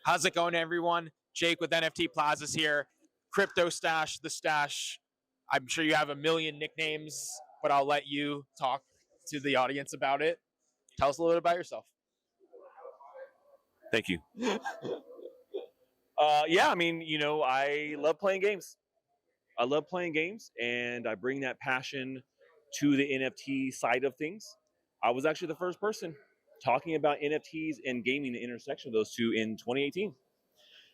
How's it going, everyone? Jake with NFT Plazas here. Cryptostache, the Stache. I'm sure you have a million nicknames, but I'll let you talk to the audience about it. Tell us a little bit about yourself. Thank you. Yeah, I mean, I love playing games. And I bring that passion to the NFT side of things. I was actually the first person talking about NFTs and gaming, the intersection of those two, in 2018.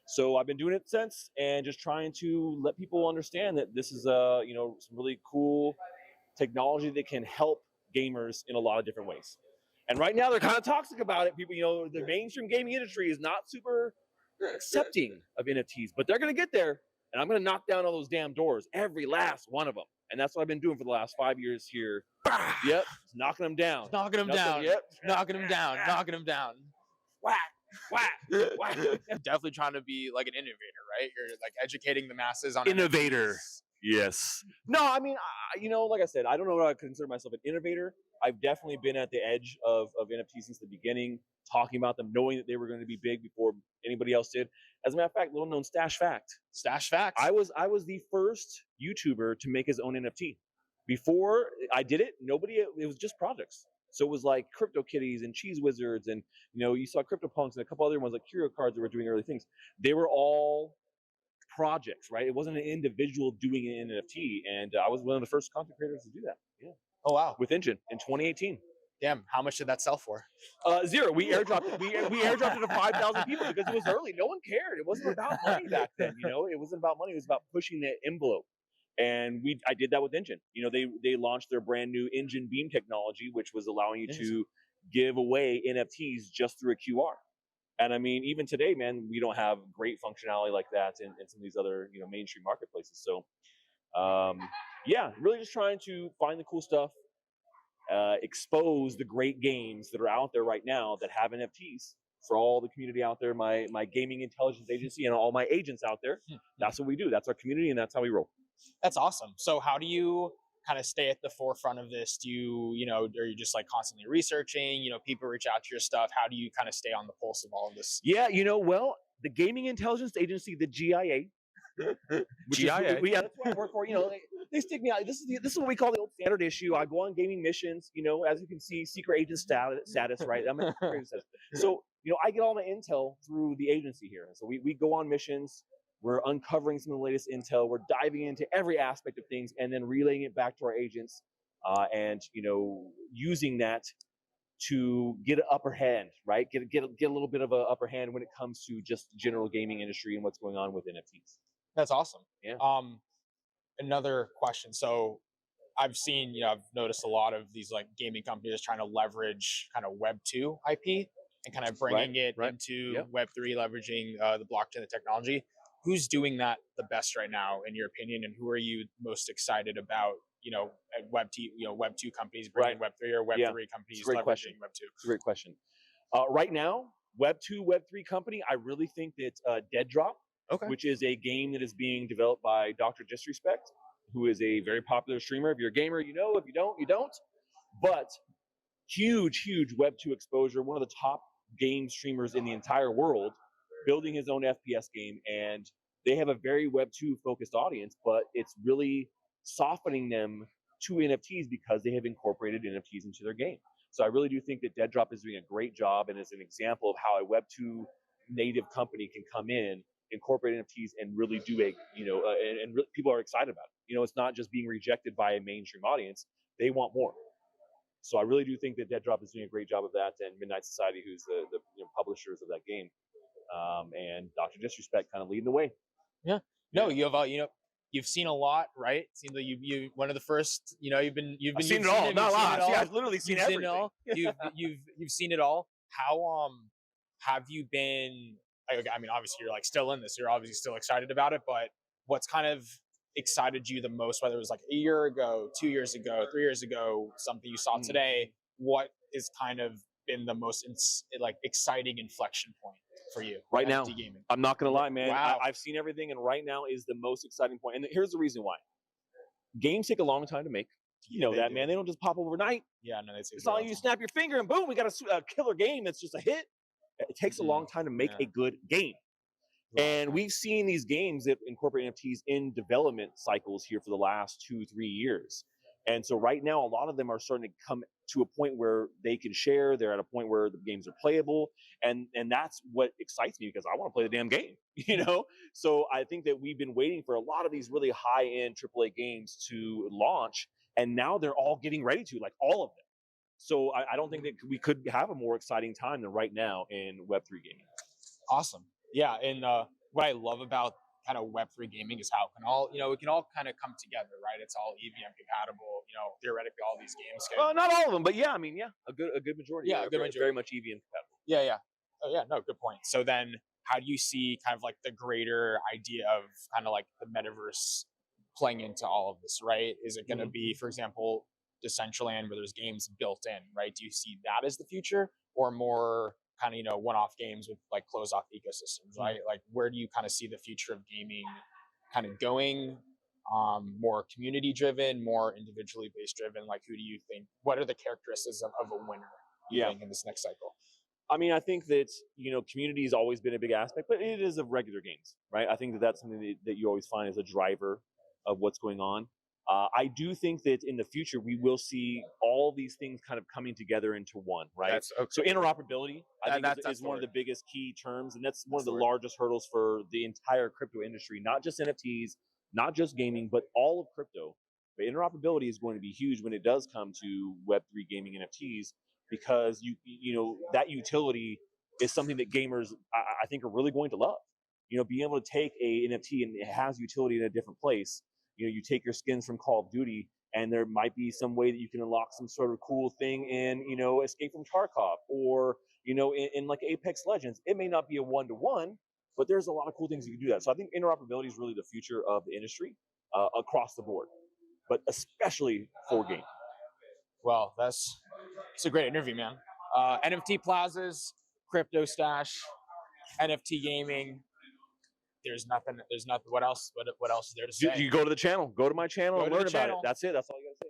So I've been doing it since, and just trying to let people understand that this is some really cool technology that can help gamers in a lot of different ways. And right now they're kind of toxic about it. People, the mainstream gaming industry is not super accepting of NFTs, but they're going to get there. And I'm going to knock down all those damn doors, every last one of them. And that's what I've been doing for the last 5 years here. Yep, knocking them down. Knocking them down. Yep. Knocking them down. Knocking them down. Whack, whack, whack. Definitely trying to be like an innovator, right? You're like educating the masses on Innovator. NFTs. Yes. No, I mean, like I said, I don't know if I consider myself an innovator. I've definitely been at the edge of NFTs since the beginning, talking about them, knowing that they were going to be big before anybody else did. As a matter of fact, little known Stache fact. Stache facts. I was the first YouTuber to make his own NFT. Before I did it, it was just projects. So it was like Crypto Kitties and Cheese Wizards, and you saw CryptoPunks and a couple other ones like Curio Cards that were doing early things. They were all projects, right? It wasn't an individual doing an NFT, and I was one of the first content creators to do that. Yeah. Oh wow. With Engine in 2018. Damn, how much did that sell for? Zero. We airdropped it. We airdropped it to 5,000 people because it was early. No one cared. It wasn't about money back then. It wasn't about money. It was about pushing the envelope. And I did that with Engine. They launched their brand new Engine Beam technology, which was allowing you to give away NFTs just through a QR. And I mean, even today, man, we don't have great functionality like that in some of these other mainstream marketplaces. So, yeah, really just trying to find the cool stuff. Expose the great games that are out there right now that have NFTs for all the community out there, my gaming intelligence agency and all my agents out there. That's what we do. That's our community, and that's how we roll. That's awesome. So how do you kind of stay at the forefront of this? Do you, are you just like constantly researching, people reach out to your stuff? How do you kind of stay on the pulse of all of this? Yeah, well, the gaming intelligence agency, the GIA, GIA. Yeah, that's what I work for. They stick me out. This is what we call the old standard issue. I go on gaming missions. As you can see, secret agent status, right? I'm a secret agent status. So I get all my intel through the agency here. So we go on missions. We're uncovering some of the latest intel. We're diving into every aspect of things and then relaying it back to our agents, and using that to get an upper hand, right? Get a little bit of an upper hand when it comes to just general gaming industry and what's going on with NFTs. That's awesome. Yeah. Another question. So I've noticed a lot of these like gaming companies trying to leverage kind of Web 2 IP and kind of bringing it into Web 3, leveraging the blockchain, the technology. Who's doing that the best right now, in your opinion, and who are you most excited about? Web 2 companies bringing Web 3 or Web 3 companies leveraging Web 2. It's a great question. Right now, Web 2, Web 3 company, I really think that Dead Drop, which is a game that is being developed by Dr. Disrespect, who is a very popular streamer. If you're a gamer, you know. If you don't, you don't. But huge Web 2 exposure, one of the top game streamers in the entire world, building his own FPS game, and they have a very Web 2 focused audience, but it's really softening them to NFTs because they have incorporated NFTs into their game. So I really do think that Dead Drop is doing a great job and is an example of how a Web 2 native company can come in, incorporate NFTs, and really do and people are excited about it. It's not just being rejected by a mainstream audience; they want more. So I really do think that Dead Drop is doing a great job of that, and Midnight Society, who's the publishers of that game, and Dr. Disrespect kind of leading the way. Yeah. No, you have you've seen a lot, right? It seems like you one of the first. You've seen it all. Not a lot. Yeah, I've literally seen everything. You've seen it all. How have you been? I mean, obviously you're like still in this. You're obviously still excited about it, but what's kind of excited you the most? Whether it was like a year ago, 2 years ago, 3 years ago, something you saw today. What is kind of been the most exciting inflection point for you right now? Gaming? I'm not gonna lie, man. Wow. I've seen everything, and right now is the most exciting point. And here's the reason why: games take a long time to make. Man. They don't just pop overnight. Yeah, no, it's not like you snap your finger and boom, we got a killer game that's just a hit. It takes a long time to make a good game. And we've seen these games that incorporate NFTs in development cycles here for the last 2-3 years. And so right now, a lot of them are starting to come to a point where they can share. They're at a point where the games are playable. And that's what excites me, because I want to play the damn game, So I think that we've been waiting for a lot of these really high-end AAA games to launch. And now they're all getting ready to, like all of them. So I don't think that we could have a more exciting time than right now in Web3 gaming. Awesome. Yeah, and what I love about kind of Web3 gaming is how it can all kind of come together, right? It's all EVM compatible. Theoretically, all these games can. Not all of them, but yeah, I mean, a good majority. Yeah, a good majority. Very much EVM compatible. Yeah. Oh yeah, no, good point. So then, how do you see kind of like the greater idea of kind of like the metaverse playing into all of this, right? Is it going to be, for example, Decentraland, where there's games built in, right? Do you see that as the future, or more kind of one-off games with like closed-off ecosystems, right? Like, where do you kind of see the future of gaming kind of going? More community-driven, more individually based driven? Like, who do you think? What are the characteristics of a winner? In this next cycle? I mean, I think that community has always been a big aspect, but it is of regular games, right? I think that that's something that you always find as a driver of what's going on. I do think that in the future we will see all these things kind of coming together into one, right? So interoperability, I think, is one of the biggest key terms, and that's one of the largest hurdles for the entire crypto industry, not just NFTs, not just gaming, but all of crypto. But interoperability is going to be huge when it does come to Web3 gaming NFTs, because that utility is something that gamers, I think, are really going to love. Being able to take a NFT and it has utility in a different place. You take your skins from Call of Duty, and there might be some way that you can unlock some sort of cool thing in, Escape from Tarkov, or, in like Apex Legends. It may not be a one-to-one, but there's a lot of cool things you can do that. So I think interoperability is really the future of the industry across the board, but especially for gaming. Well, it's a great interview, man. NFT Plazas, Cryptostache, NFT gaming. There's nothing. What else? What else is there to say? You go to the channel. Go to my channel and learn about it. That's it. That's all you got to say.